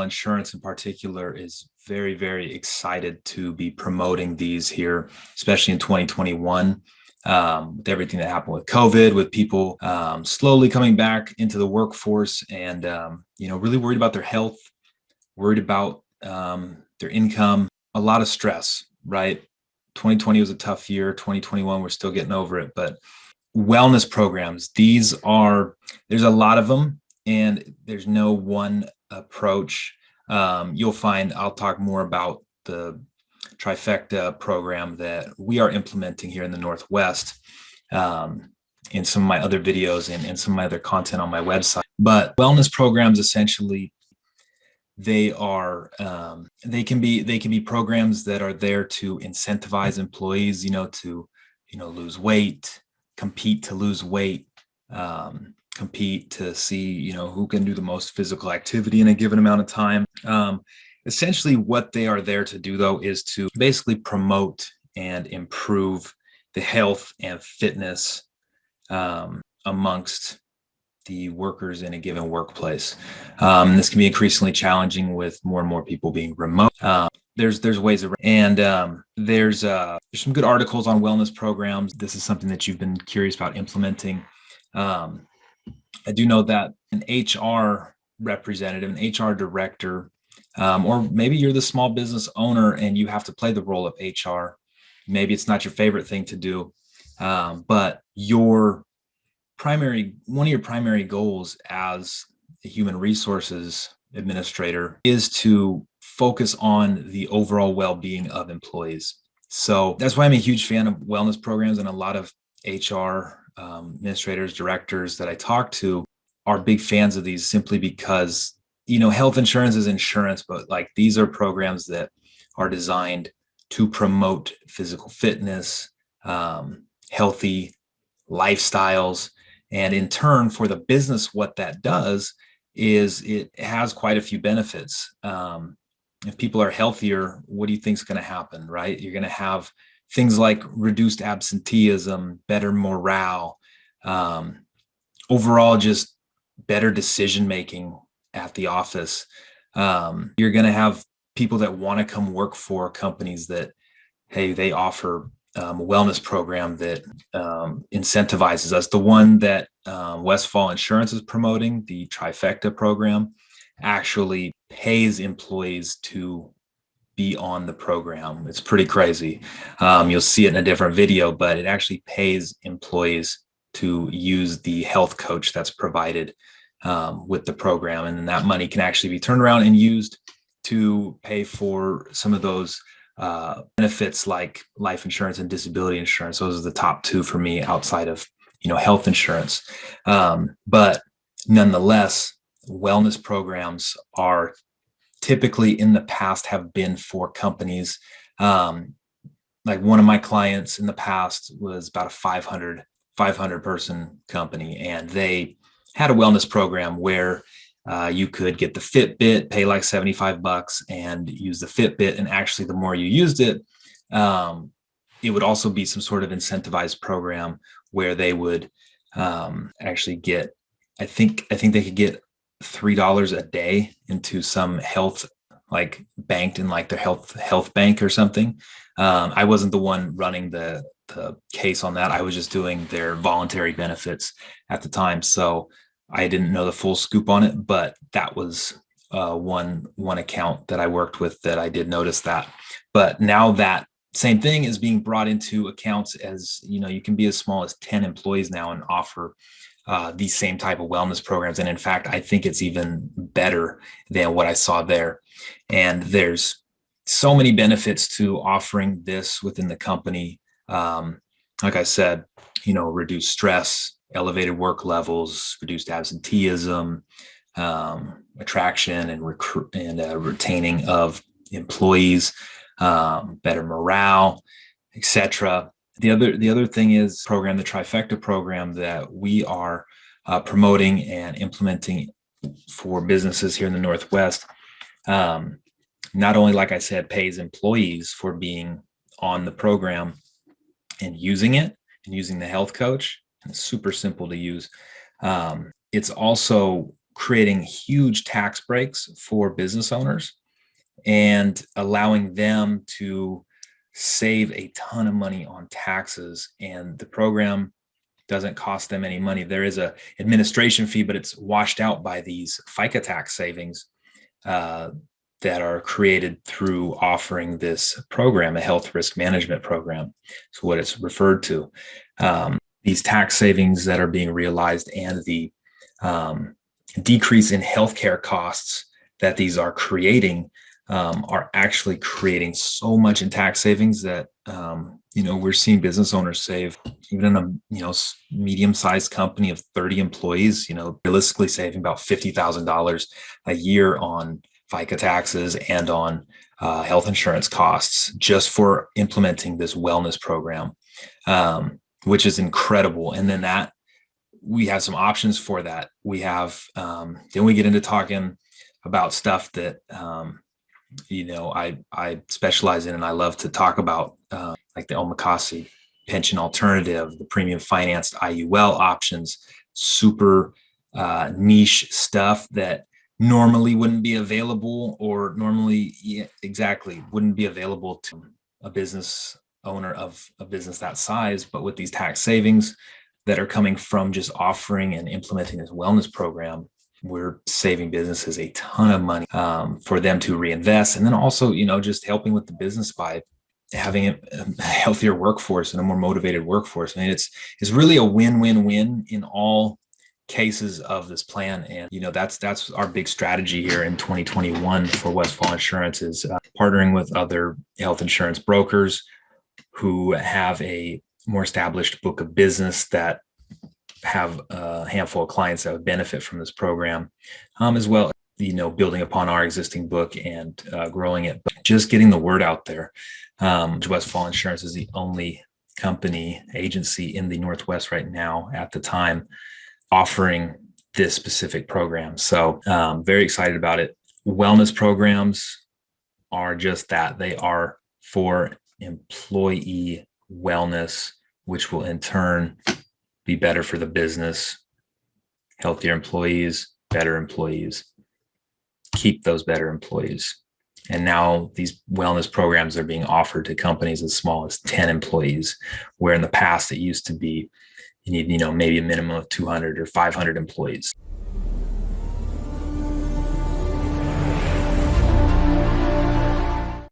Insurance in particular is very, very excited to be promoting these here, especially in 2021. With everything that happened with COVID, with people slowly coming back into the workforce and, really worried about their health, worried about their income, a lot of stress, right? 2020 was a tough year. 2021, we're still getting over it. But wellness programs, there's a lot of them, and there's no one approach. You'll find, I'll talk more about the Trifecta program that we are implementing here in the Northwest in some of my other videos and some of my other content on my website. But wellness programs, essentially, they can be programs that are there to incentivize employees, to lose weight, compete to lose weight, compete to see who can do the most physical activity in a given amount of time. Essentially, what they are there to do, though, is to basically promote and improve the health and fitness amongst the workers in a given workplace. This can be increasingly challenging with more and more people being remote. There's ways around, and there's some good articles on wellness programs. This is something that you've been curious about implementing. I do know that an HR representative, an HR director, or maybe you're the small business owner and you have to play the role of HR. Maybe it's not your favorite thing to do, but one of your primary goals as a human resources administrator is to focus on the overall well-being of employees. So that's why I'm a huge fan of wellness programs, and a lot of HR administrators, directors that I talk to are big fans of these, simply because health insurance is insurance, but like, these are programs that are designed to promote physical fitness, healthy lifestyles. And in turn, for the business, what that does is it has quite a few benefits. If people are healthier, what do you think is going to happen, right? You're going to have things like reduced absenteeism, better morale, overall just better decision-making at the office. You're going to have people that want to come work for companies that, hey, they offer a wellness program that incentivizes us. The one that Westfall Insurance is promoting, the Trifecta program, actually pays employees to be on the program. It's pretty crazy. You'll see it in a different video, but it actually pays employees to use the health coach that's provided with the program. And then that money can actually be turned around and used to pay for some of those benefits like life insurance and disability insurance. Those are the top two for me outside of, health insurance. But nonetheless, wellness programs are typically, in the past, have been for companies. Like, one of my clients in the past was about a 500 person company, and they had a wellness program where you could get the Fitbit, pay like $75 and use the Fitbit. And actually, the more you used it, it would also be some sort of incentivized program where they would actually get, I think they could get $3 a day into some health, like, banked in like their health bank or something. I wasn't the one running the case on that. I was just doing their voluntary benefits at the time. So I didn't know the full scoop on it, but that was one account that I worked with that I did notice that. But now that same thing is being brought into accounts, as you can be as small as 10 employees now and offer these same type of wellness programs. And in fact, I think it's even better than what I saw there. And there's so many benefits to offering this within the company. Like I said, reduced stress, elevated work levels, reduced absenteeism, attraction and retaining of employees, better morale, etc. The other thing is the Trifecta program that we are promoting and implementing for businesses here in the Northwest. Not only, like I said, pays employees for being on the program and using it and using the health coach. And it's super simple to use. It's also creating huge tax breaks for business owners and allowing them to save a ton of money on taxes. And the program doesn't cost them any money. There is a administration fee, but it's washed out by these FICA tax savings that are created through offering this program, a health risk management program. It's what it's referred to. These tax savings that are being realized and the decrease in healthcare costs that these are creating are actually creating so much in tax savings that we're seeing business owners save, even in a medium-sized company of 30 employees, realistically saving about $50,000 a year on FICA taxes and on health insurance costs just for implementing this wellness program, which is incredible. And then that we have some options for that. We have then we get into talking about stuff that I specialize in, and I love to talk about, like the Omakase pension alternative, the premium financed IUL options, super niche stuff that normally wouldn't be available, or wouldn't be available to a business owner of a business that size. But with these tax savings that are coming from just offering and implementing this wellness program, we're saving businesses a ton of money for them to reinvest. And then also, just helping with the business by having a healthier workforce and a more motivated workforce. I mean, it's really a win-win-win in all cases of this plan. And, that's our big strategy here in 2021 for Westfall Insurance, is partnering with other health insurance brokers who have a more established book of business that have a handful of clients that would benefit from this program, as well, building upon our existing book and growing it, but just getting the word out there. Westfall Insurance is the only agency in the Northwest right now at the time offering this specific program. So very excited about it. Wellness programs are just that. They are for employee wellness, which will in turn be better for the business. Healthier employees, better employees, keep those better employees. And now these wellness programs are being offered to companies as small as 10 employees, where in the past it used to be you need, maybe a minimum of 200 or 500 employees.